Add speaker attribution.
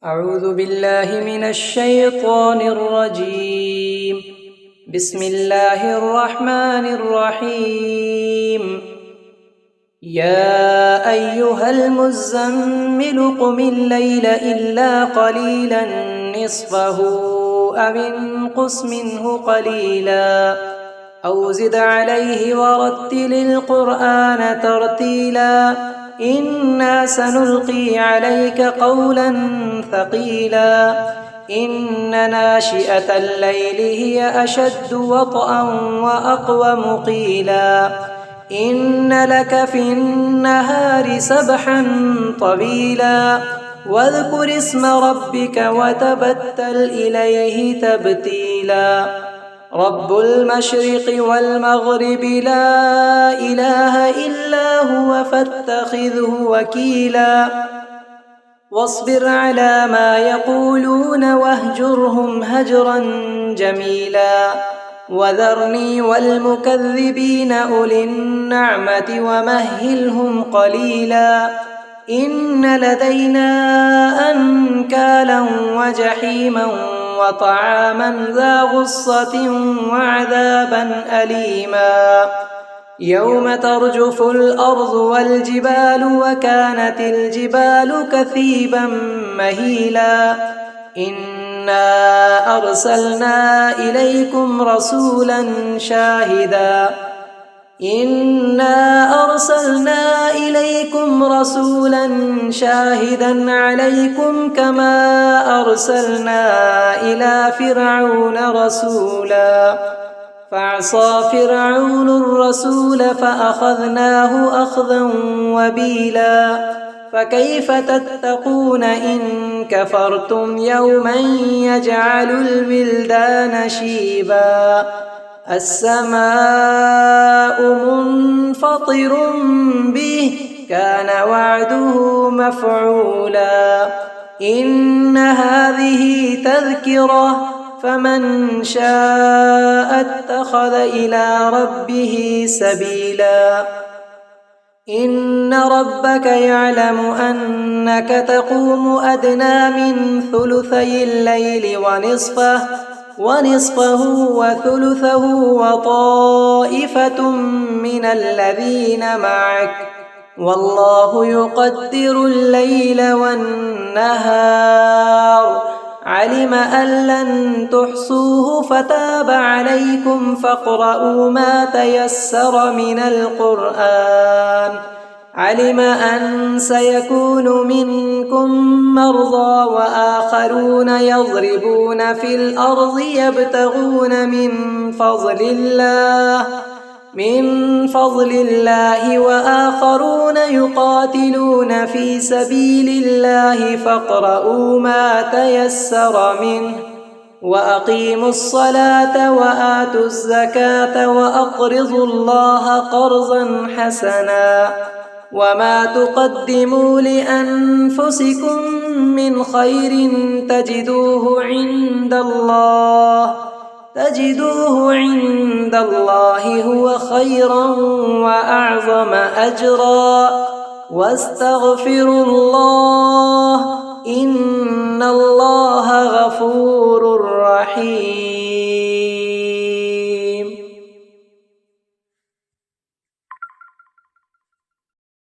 Speaker 1: أعوذ بالله من الشيطان الرجيم. بسم الله الرحمن الرحيم. يا أيها المزمل قم الليل إلا قليلا نصفه أو انقص منه قليلا أو زد عليه ورتل القرآن ترتيلا إنا سنلقي عليك قولا ثقيلا إن ناشئة الليل هي أشد وطئا وأقوم قيلا إن لك في النهار سبحا طويلا واذكر اسم ربك وتبتل إليه تبتيلا رب المشرق والمغرب لا إله إلا هو فاتخذه وكيلا واصبر على ما يقولون واهجرهم هجرا جميلا وذرني والمكذبين أولي النعمة ومهلهم قليلا إن لدينا أنكالا وجحيما وطعاما ذا غصة وعذابا أليما يوم ترجف الأرض والجبال وكانت الجبال كثيبا مهيلا إنا أرسلنا إليكم رسولا شاهدا عليكم كما أرسلنا إلى فرعون رسولا فعصى فرعون الرسول فأخذناه أخذا وبيلا فكيف تتقون إن كفرتم يوما يجعل الولدان شيبا السماء منفطر به كان وعده مفعولا إن هذه تذكرة فمن شاء اتخذ إلى ربه سبيلا إن ربك يعلم أنك تقوم أدنى من ثلثي الليل ونصفه وثلثه وطائفة من الذين معك والله يقدر الليل والنهار علم أن لن تحصوه فتاب عليكم فاقرؤوا ما تيسر من القرآن علم أن سيكون منكم مرضى وآخرون يضربون في الأرض يبتغون من فضل الله وآخرون يقاتلون في سبيل الله فاقرؤوا ما تيسر منه وأقيموا الصلاة وآتوا الزكاة وأقرضوا الله قرضا حسنا وما تقدموا لأنفسكم من خير تجدوه عند الله هو خيرا وأعظم أجرا واستغفروا الله إن الله غفور رحيم.